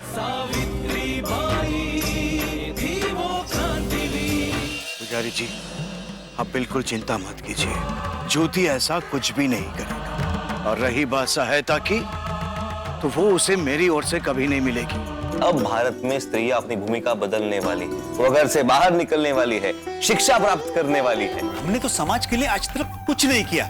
Savitri by थी वो क्रांतिवीर। पुजारी जी, आप बिल्कुल चिंता मत कीजिए, ज्योति ऐसा कुछ भी नहीं करेगा। और रही बात सहायता की, तो वो उसे मेरी ओर से कभी नहीं मिलेगी। अब भारत में स्त्रियां अपनी भूमिका बदलने वाली है, वो घर से बाहर निकलने वाली है, शिक्षा प्राप्त करने वाली है। हमने तो समाज के लिए आज तक कुछ नहीं किया,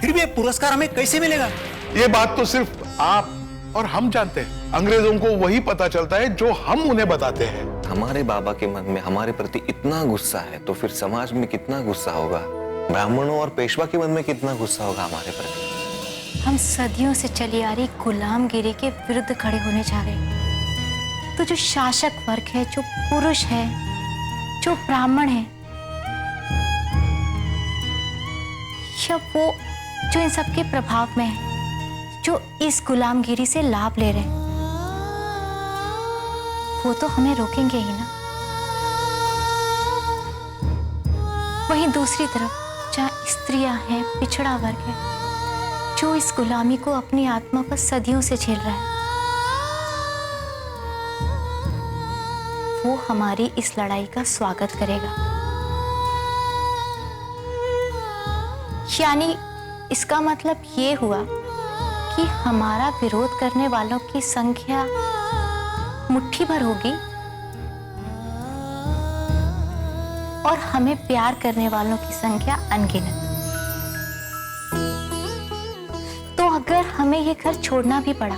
फिर भी ये पुरस्कार हमें कैसे मिलेगा? ये बात तो सिर्फ आप और हम जानते हैं। अंग्रेजों को वही पता चलता है जो हम उन्हें बताते हैं। हमारे बाबा के मन में हमारे प्रति इतना गुस्सा है, तो फिर समाज में कितना गुस्सा होगा, ब्राह्मणों और पेशवा के मन में कितना गुस्सा होगा हमारे प्रति। हम सदियों से चली आ रही गुलामगिरी के विरुद्ध खड़े होने जा रहे हैं। तो जो शासक वर्ग है, जो पुरुष है, जो ब्राह्मण है, या वो जो इन सब के प्रभाव में है, जो इस गुलामगिरी से लाभ ले रहे हैं, वो तो हमें रोकेंगे ही ना। वहीं दूसरी तरफ जहाँ स्त्रियां हैं, पिछड़ा वर्ग है, जो इस गुलामी को अपनी आत्मा पर सदियों से झेल रहा है, वो हमारी इस लड़ाई का स्वागत करेगा। यानी इसका मतलब ये हुआ कि हमारा विरोध करने वालों की संख्या मुट्ठी भर होगी और हमें प्यार करने वालों की संख्या अनगिनत। तो अगर हमें ये घर छोड़ना भी पड़ा,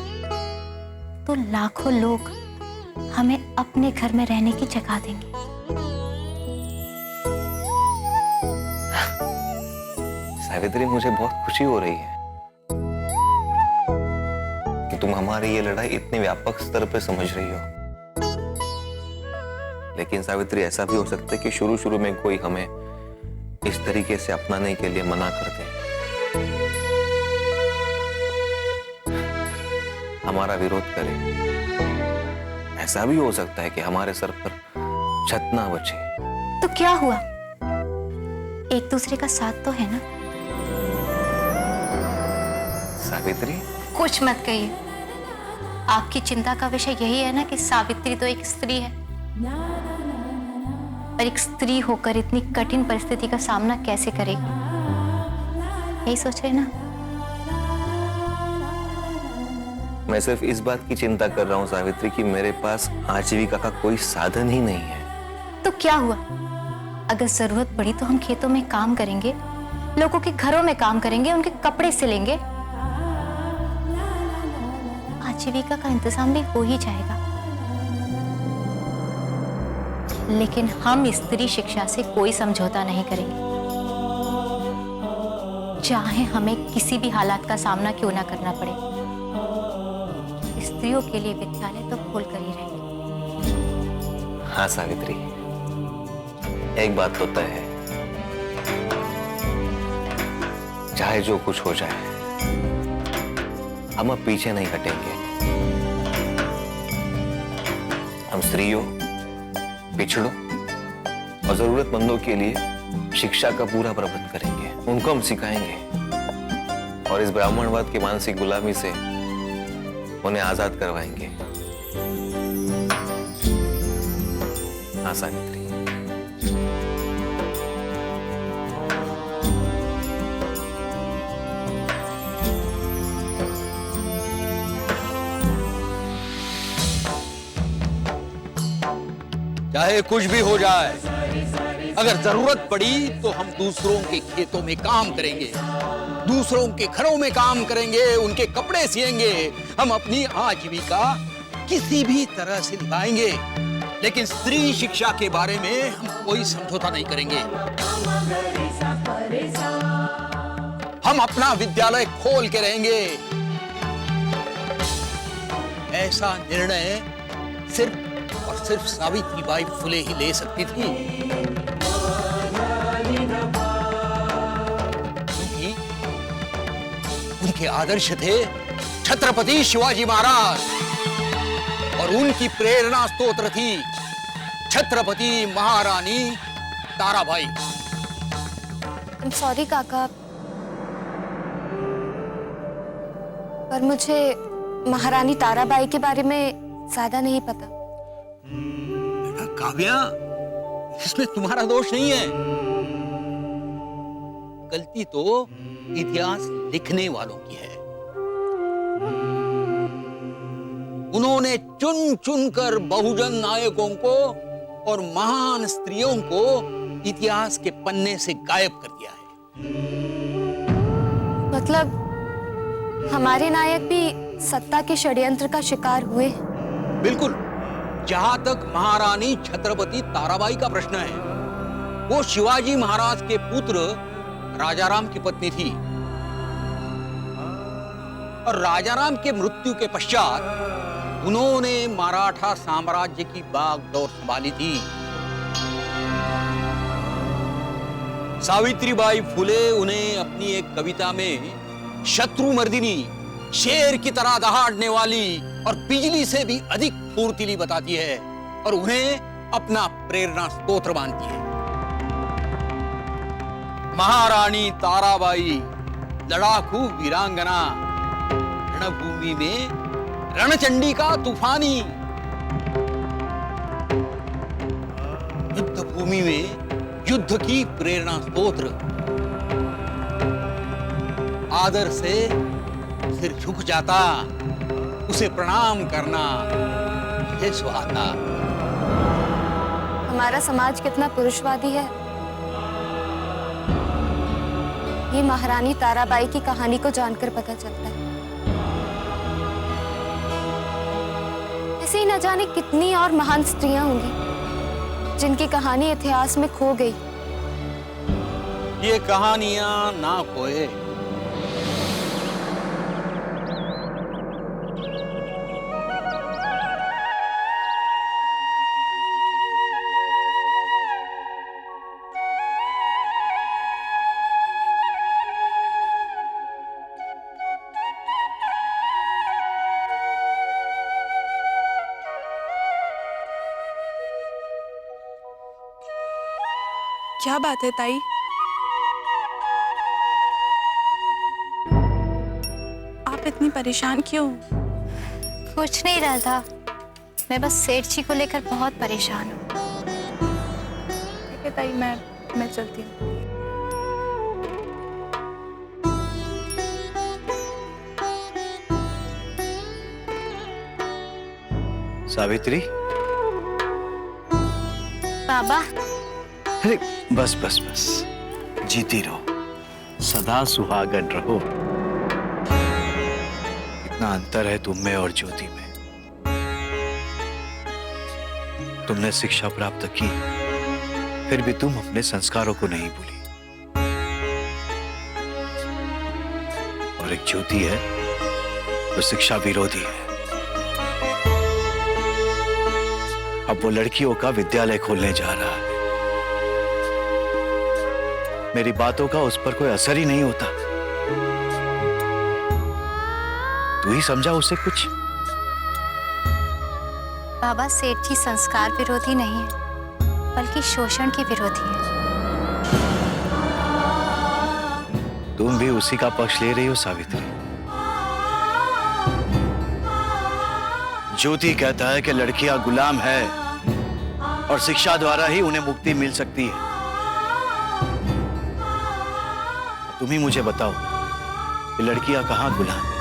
तो लाखों लोग हमें अपने घर में रहने की जगह देंगे। सावित्री, मुझे बहुत खुशी हो रही है कि तुम हमारी ये लड़ाई इतने व्यापक स्तर पे समझ रही हो। लेकिन सावित्री, ऐसा भी हो सकता है कि शुरू शुरू में कोई हमें इस तरीके से अपनाने के लिए मना कर दे, हमारा विरोध करे। ऐसा भी हो सकता है कि हमारे सर पर छत ना बचे। तो क्या हुआ, एक दूसरे का साथ तो है ना। सावित्री, कुछ मत कहिए। आपकी चिंता का विषय यही है ना कि सावित्री तो एक स्त्री है, और एक स्त्री होकर इतनी कठिन परिस्थिति का सामना कैसे करेगी, यही सोच रहे ना। मैं सिर्फ इस बात की चिंता कर रहा हूं सावित्री कि मेरे पास आजीविका का कोई साधन ही नहीं है। तो क्या हुआ, अगर जरूरत पड़ी तो हम खेतों में काम करेंगे, लोगों के घरों में काम करेंगे, उनके कपड़े सिलेंगे, आजीविका का इंतजाम भी हो ही जाएगा। लेकिन हम स्त्री शिक्षा से कोई समझौता नहीं करेंगे, चाहे हमें किसी भी हालात का सामना क्यों ना करना पड़े। स्त्रियों के लिए विद्यालय तो खोल कर ही रहेंगे। हाँ सावित्री, एक बात तो तय है, चाहे जो कुछ हो जाए, हम अब पीछे नहीं हटेंगे। हम स्त्रियों, पिछड़ों और जरूरतमंदों के लिए शिक्षा का पूरा प्रबंध करेंगे, उनको हम सिखाएंगे और इस ब्राह्मणवाद की मानसिक गुलामी से उन्हें आजाद करवाएंगे। हाँ सावित्री। चाहे कुछ भी हो जाए, अगर जरूरत पड़ी तो हम दूसरों के खेतों में काम करेंगे, दूसरों के घरों में काम करेंगे, उनके कपड़े सिएंगे। हम अपनी आजीविका किसी भी तरह से निभाएंगे, लेकिन स्त्री शिक्षा के बारे में हम कोई समझौता नहीं करेंगे। हम अपना विद्यालय खोल के रहेंगे। ऐसा निर्णय सिर्फ और सिर्फ सावित्रीबाई फुले ही ले सकती थी, क्योंकि उनके आदर्श थे छत्रपति शिवाजी महाराज और उनकी प्रेरणा स्तोत्र थी छत्रपति महारानी ताराबाई। I'm sorry काका, पर मुझे महारानी ताराबाई के बारे में ज्यादा नहीं पता। बेटा काव्या, इसमें तुम्हारा दोष नहीं है। गलती तो इतिहास लिखने वालों की है। उन्होंने चुन चुन कर बहुजन नायकों को और महान स्त्रियों को इतिहास के पन्ने से गायब कर दिया है। मतलब हमारे नायक भी सत्ता के षड्यंत्र का शिकार हुए? बिल्कुल। जहां तक महारानी छत्रपति ताराबाई का प्रश्न है, वो शिवाजी महाराज के पुत्र राजाराम की पत्नी थी और राजाराम के मृत्यु के पश्चात उन्होंने मराठा साम्राज्य की बागडोर संभाली थी। सावित्रीबाई फुले उन्हें अपनी एक कविता में शत्रु मर्दिनी, शेर की तरह दहाड़ने वाली और बिजली से भी अधिक फुर्तीली बताती है और उन्हें अपना प्रेरणा स्तोत्र मानती है। महारानी ताराबाई लड़ाकू वीरांगना, रणभूमि में रणचंडी का तूफानी, युद्ध भूमि में युद्ध की प्रेरणा स्तोत्र, आदर से सिर झुक जाता, उसे प्रणाम करना ये सुहाता। हमारा समाज कितना पुरुषवादी है, ये महारानी ताराबाई की कहानी को जानकर पता चलता है। ऐसे ही न जाने कितनी और महान स्त्रियां होंगी जिनकी कहानी इतिहास में खो गई। ये कहानियां ना खोए। क्या बात है ताई? आप इतनी परेशान क्यों? कुछ नहीं राधा, मैं बस सेठ जी को लेकर बहुत परेशान हूँ। ठीक है ताई, मैं चलती हूँ। सावित्री। बाबा। अरे बस बस बस, जीती रहो, सदा सुहागन रहो। इतना अंतर है तुम में और ज्योति में। तुमने शिक्षा प्राप्त की, फिर भी तुम अपने संस्कारों को नहीं भूली। और एक ज्योति है जो शिक्षा विरोधी है। अब वो लड़कियों का विद्यालय खोलने जा रहा है। मेरी बातों का उस पर कोई असर ही नहीं होता। तू ही समझा उसे कुछ। बाबा, सेठ जी संस्कार विरोधी नहीं है, बल्कि शोषण के विरोधी है। तुम भी उसी का पक्ष ले रही हो सावित्री। ज्योति कहता है कि लड़कियां गुलाम है और शिक्षा द्वारा ही उन्हें मुक्ति मिल सकती है। तुम ही मुझे बताओ कि लड़कियां कहां गुलाम है?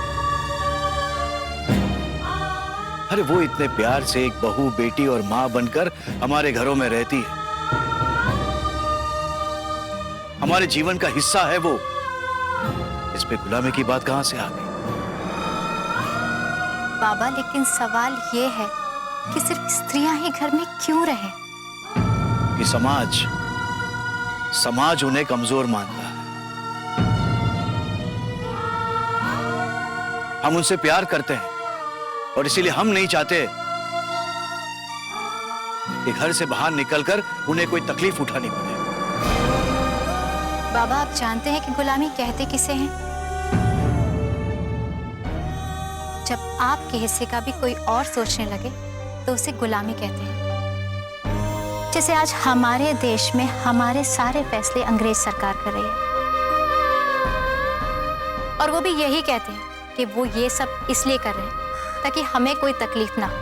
अरे वो इतने प्यार से एक बहू, बेटी और मां बनकर हमारे घरों में रहती है। हमारे जीवन का हिस्सा है वो। इस पे गुलामी की बात कहां से आ गई? बाबा, लेकिन सवाल ये है कि सिर्फ स्त्रियां ही घर में क्यों रहे? कि समाज उन्हें कमजोर मानता है। हम उनसे प्यार करते हैं और इसीलिए हम नहीं चाहते कि घर से बाहर निकलकर उन्हें कोई तकलीफ उठानी पड़े। बाबा, आप जानते हैं कि गुलामी कहते किसे हैं? जब आपके हिस्से का भी कोई और सोचने लगे तो उसे गुलामी कहते हैं। जैसे आज हमारे देश में हमारे सारे फैसले अंग्रेज सरकार कर रही है और वो भी यही कहते हैं कि वो ये सब इसलिए कर रहे हैं ताकि हमें कोई तकलीफ ना हो।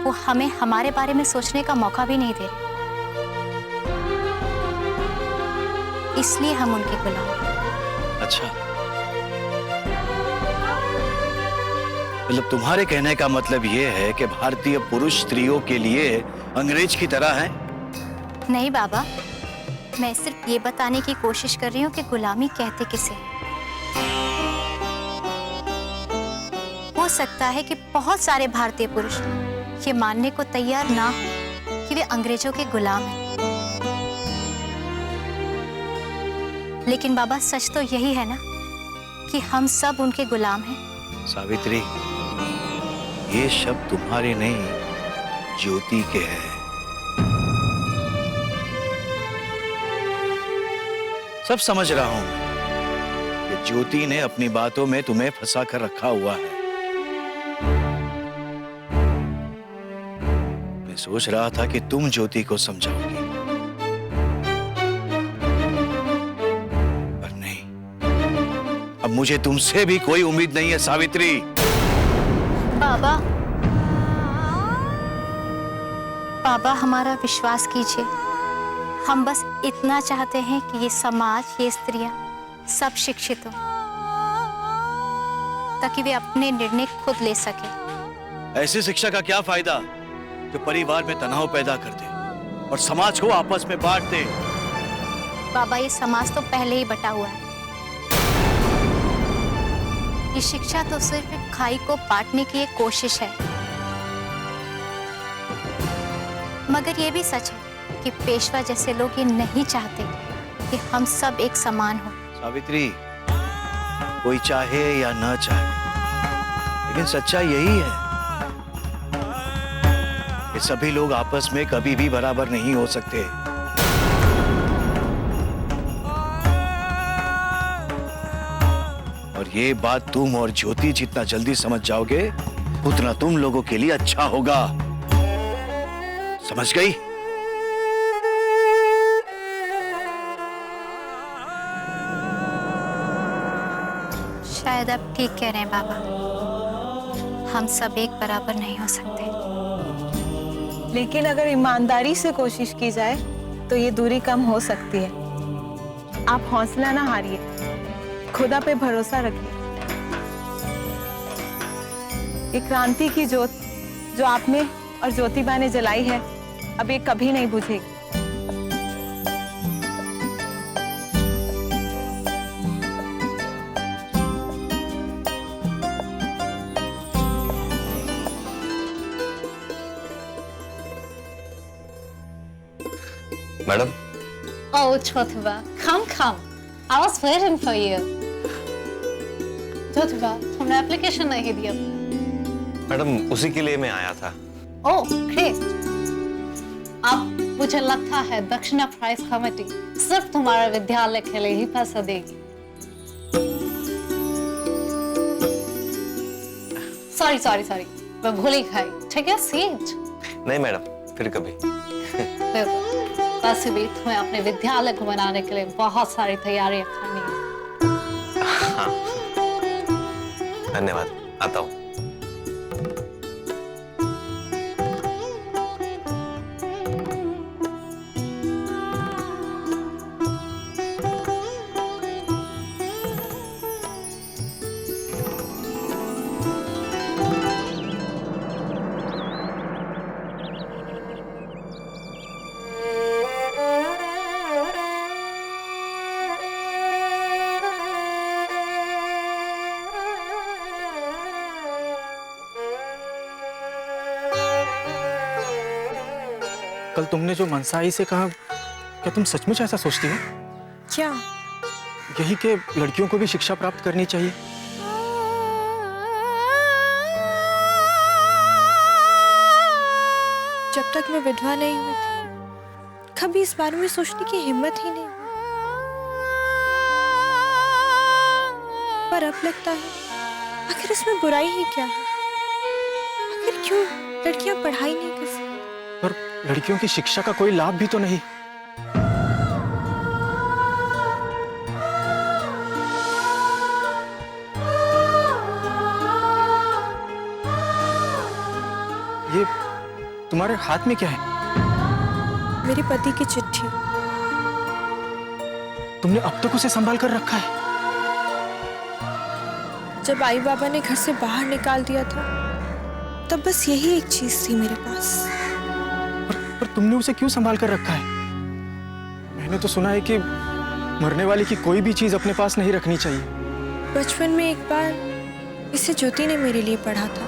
वो हमें हमारे बारे में सोचने का मौका भी नहीं दे रहे। इसलिए हम उनके गुलाम हैं। अच्छा, मतलब तुम्हारे कहने का मतलब ये है कि भारतीय पुरुष स्त्रियों के लिए अंग्रेज की तरह है? नहीं बाबा, मैं सिर्फ ये बताने की कोशिश कर रही हूँ कि गुलामी कहते किसे हैं। हो सकता है कि बहुत सारे भारतीय पुरुष ये मानने को तैयार ना हो कि वे अंग्रेजों के गुलाम हैं। लेकिन बाबा, सच तो यही है ना कि हम सब उनके गुलाम हैं। सावित्री, ये शब्द तुम्हारे नहीं, ज्योति के हैं। सब समझ रहा हूं कि ज्योति ने अपनी बातों में तुम्हें फंसा कर रखा हुआ है। मैं सोच रहा था कि तुम ज्योति को समझाओगी, पर नहीं। अब मुझे तुमसे भी कोई उम्मीद नहीं है सावित्री। बाबा, बाबा हमारा विश्वास कीजिए। हम बस इतना चाहते हैं कि ये समाज, ये स्त्रियां सब शिक्षित हो, ताकि वे अपने निर्णय खुद ले सके। ऐसी शिक्षा का क्या फायदा जो परिवार में तनाव पैदा कर दे और समाज को आपस में बांट दे? बाबा, ये समाज तो पहले ही बटा हुआ है। ये शिक्षा तो सिर्फ एक खाई को बांटने की एक कोशिश है। मगर ये भी सच है कि पेशवा जैसे लोग ये नहीं चाहते कि हम सब एक समान हो। सावित्री, कोई चाहे या ना चाहे, लेकिन सच्चाई यही है कि सभी लोग आपस में कभी भी बराबर नहीं हो सकते। और ये बात तुम और ज्योति जितना जल्दी समझ जाओगे, उतना तुम लोगों के लिए अच्छा होगा। समझ गई? शायद आप ठीक कह रहे हैं बाबा, हम सब एक बराबर नहीं हो सकते। लेकिन अगर ईमानदारी से कोशिश की जाए तो ये दूरी कम हो सकती है। आप हौसला ना हारिए, खुदा पे भरोसा रखिए। ये क्रांति की ज्योत जो आपने और ज्योतिबा ने जलाई है, अब ये कभी नहीं बुझेगी। Madam. Oh, Jyotiba, come. I was waiting for you. Jyotiba, तुमने एप्लीकेशन नहीं दिया? मैडम, उसी के लिए मैं आया था। Oh, great. अब मुझे लगता है दक्षिणा प्राइज कमेटी सिर्फ तुम्हारे विद्यालय के लिए ही पैसा देगी। सॉरी, मैं भूल ही गई। ठीक है, सीट। नहीं मैडम, फिर कभी। वैसे भी तुम्हें अपने विद्यालय को बनाने के लिए बहुत सारी तैयारियां करनी है। हाँ। धन्यवाद, आता हूँ। कल तुमने जो मनसाई से कहा, क्या तुम सचमुच ऐसा सोचती हो? क्या? यही कि लड़कियों को भी शिक्षा प्राप्त करनी चाहिए। जब तक मैं विधवा नहीं हुई थी, कभी इस बारे में सोचने की हिम्मत ही नहीं हुई। पर अब लगता है आखिर इसमें बुराई ही क्या है? आखिर क्यों लड़कियां पढ़ाई नहीं कर सकती? पर लड़कियों की शिक्षा का कोई लाभ भी तो नहीं। तुम्हारे हाथ में क्या है? मेरे पति की चिट्ठी। तुमने अब तक उसे संभाल कर रखा है? जब आई बाबा ने घर से बाहर निकाल दिया था तब बस यही एक चीज थी मेरे पास। पर तुमने उसे क्यों संभाल कर रखा है? मैंने तो सुना है कि मरने वाले की कोई भी चीज अपने पास नहीं रखनी चाहिए। बचपन में एक बार इसे ज्योति ने मेरे लिए पढ़ा था,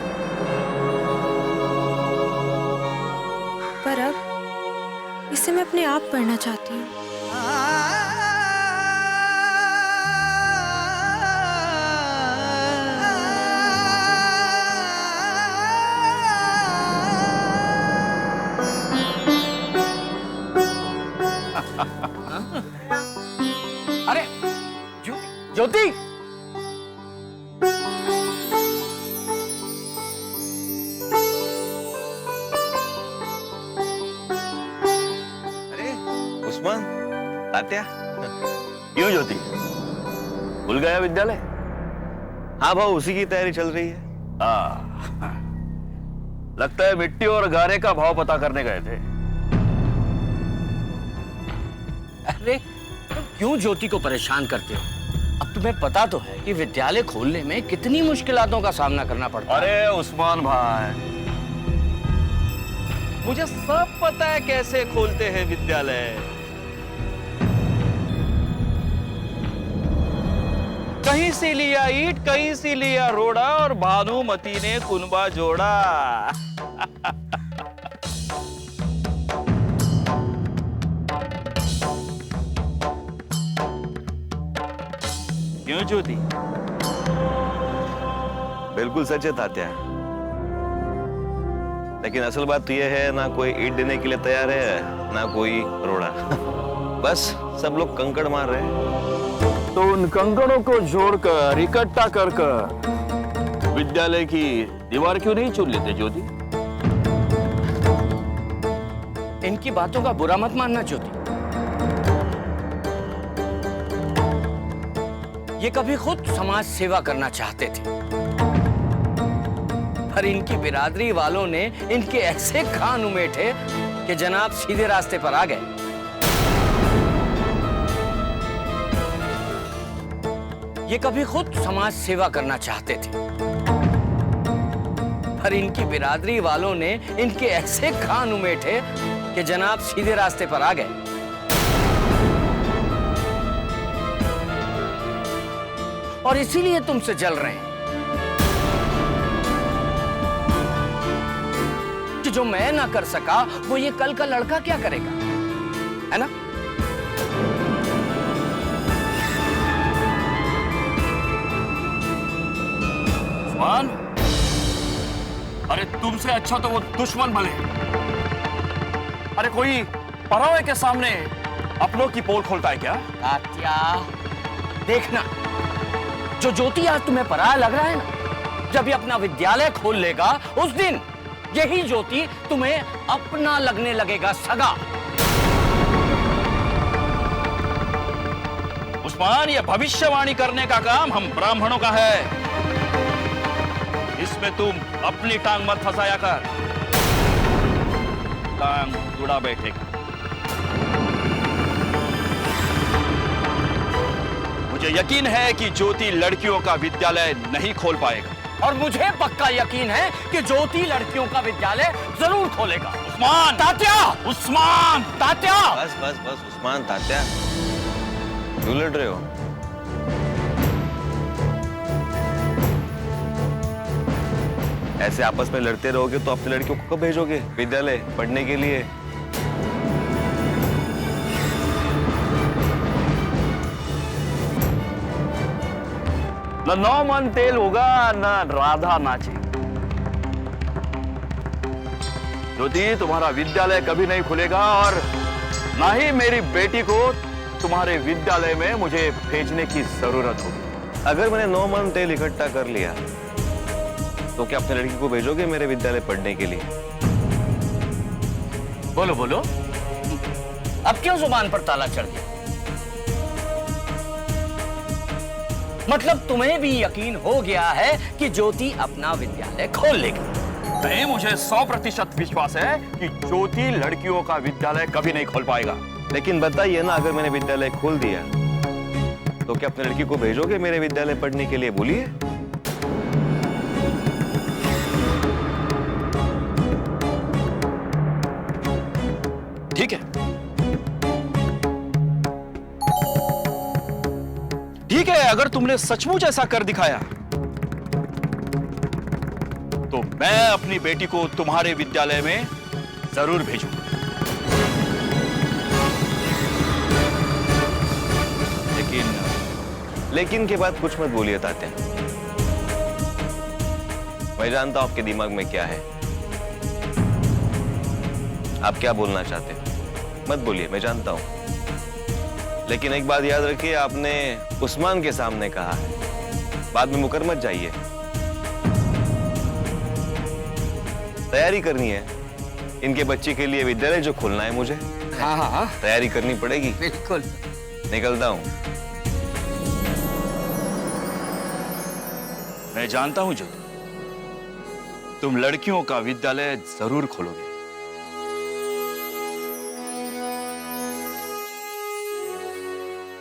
पर अब इसे मैं अपने आप पढ़ना चाहती हूँ। अरे ज्योति, अरे उस्मान, तात्या, क्यों ज्योति? भूल गया विद्यालय? हाँ भाऊ, उसी की तैयारी चल रही है। लगता है मिट्टी और गारे का भाव पता करने गए थे। अरे तुम क्यों ज्योति को परेशान करते हो? अब तुम्हें पता तो है कि विद्यालय खोलने में कितनी मुश्किलातों का सामना करना पड़ता है। अरे उस्मान भाई, मुझे सब पता है कैसे खोलते हैं विद्यालय। कहीं से लिया ईंट, कहीं से लिया रोड़ा और भानुमती ने कुनबा जोड़ा। क्यों ज्योति? बिल्कुल सच है तात्या, लेकिन असल बात तो यह है, ना कोई ईंट देने के लिए तैयार है, ना कोई रोड़ा। बस सब लोग कंकड़ मार रहे हैं। तो उन कंकड़ों को जोड़कर इकट्ठा कर विद्यालय की दीवार क्यों नहीं चुन लेते ज्योति? इनकी बातों का बुरा मत मानना ज्योति। ये कभी खुद समाज सेवा करना चाहते थे, पर इनकी बिरादरी वालों ने इनके ऐसे कान उमेटे कि जनाब सीधे रास्ते पर आ गए। ये कभी खुद समाज सेवा करना चाहते थे, पर इनकी बिरादरी वालों ने इनके ऐसे कान उमेटे कि जनाब सीधे रास्ते पर आ गए। और इसीलिए तुमसे जल रहे हैं कि जो मैं ना कर सका वो ये कल का लड़का क्या करेगा, है ना? उस्मान, अरे तुमसे अच्छा तो वो दुश्मन भले। अरे कोई पराये के सामने अपनों की पोल खोलता है क्या? तात्या, देखना, जो ज्योति आज तुम्हें पराया लग रहा है ना, जब ये अपना विद्यालय खोल लेगा उस दिन यही ज्योति तुम्हें अपना लगने लगेगा, सगा। उस्मान, ये भविष्यवाणी करने का काम हम ब्राह्मणों का है। इसमें तुम अपनी टांग मत फंसाया कर, टांग जुड़ा बैठेगा। मुझे यकीन है कि ज्योति लड़कियों का विद्यालय नहीं खोल पाएगा, और मुझे पक्का यकीन है कि ज्योति लड़कियों का विद्यालय जरूर खोलेगा। उस्मान, तात्या, उस्मान, तात्या, बस बस बस उस्मान, तात्या, क्यों लड़ रहे हो? ऐसे आपस में लड़ते रहोगे तो अपनी लड़कियों को कब भेजोगे विद्यालय पढ़ने के लिए? न 9 मन तेल होगा, न राधा नाचे। ज्योति, तुम्हारा विद्यालय कभी नहीं खुलेगा और ना ही मेरी बेटी को तुम्हारे विद्यालय में मुझे भेजने की जरूरत होगी। अगर मैंने 9 मन तेल इकट्ठा कर लिया तो क्या अपनी लड़की को भेजोगे मेरे विद्यालय पढ़ने के लिए? बोलो बोलो, अब क्यों जुबान पर ताला चढ़ गया? मतलब तुम्हें भी यकीन हो गया है कि ज्योति अपना विद्यालय खोल लेगी? नहीं, मुझे 100% विश्वास है कि ज्योति लड़कियों का विद्यालय कभी नहीं खोल पाएगा। लेकिन बताइए ना, अगर मैंने विद्यालय खोल दिया तो क्या अपने लड़की को भेजोगे मेरे विद्यालय पढ़ने के लिए? बोलिए। ठीक है, ठीक है, अगर तुमने सचमुच ऐसा कर दिखाया तो मैं अपनी बेटी को तुम्हारे विद्यालय में जरूर भेजूंगा। लेकिन के बाद कुछ मत बोलिए तात्या। मैं जानता हूं आपके दिमाग में क्या है, आप क्या बोलना चाहते हो। मत बोलिए, मैं जानता हूं। लेकिन एक बात याद रखिए, आपने उस्मान के सामने कहा है, बाद में मुकर मत जाइए। तैयारी करनी है इनके बच्चे के लिए, विद्यालय जो खोलना है मुझे। हाँ हाँ, तैयारी करनी पड़ेगी। बिल्कुल। निकलता हूं। मैं जानता हूं ज्योति, तुम लड़कियों का विद्यालय जरूर खोलोगे।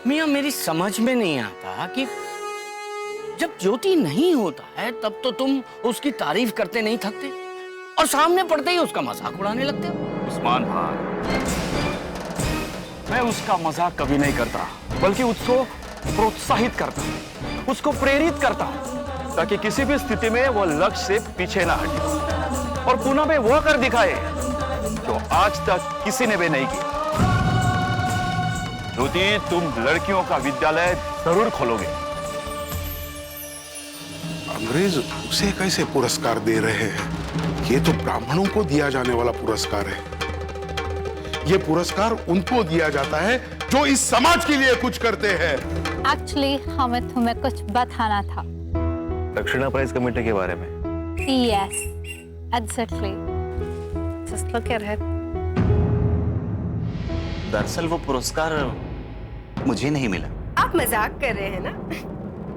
मियां, मेरी समझ में नहीं आता कि जब ज्योति नहीं होता है तब तो तुम उसकी तारीफ करते नहीं थकते और सामने पड़ते ही उसका मजाक उड़ाने लगते हो। उस्मान भाई, मैं उसका मजाक कभी नहीं करता, बल्कि उसको प्रोत्साहित करता, उसको प्रेरित करता, ताकि किसी भी स्थिति में वो लक्ष्य से पीछे ना हटे और पुणे में वो कर दिखाए जो आज तक किसी ने भी नहीं किया। ज्योति, तुम लड़कियों का विद्यालय जरूर खोलोगे। अंग्रेज उसे कैसे पुरस्कार दे रहे हैं? ये तो ब्राह्मणों को दिया जाने वाला पुरस्कार है। ये पुरस्कार उनको दिया जाता है जो इस समाज के लिए कुछ करते हैं। एक्चुअली हमें तुम्हें कुछ बताना था। दक्षिणा प्राइज कमेटी के बारे में? Yes, exactly. Just look at it. दरअसल वो पुरस्कार मुझे नहीं मिला। आप मजाक कर रहे हैं ना?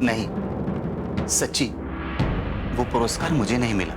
नहीं, सच्ची, वो पुरस्कार मुझे नहीं मिला।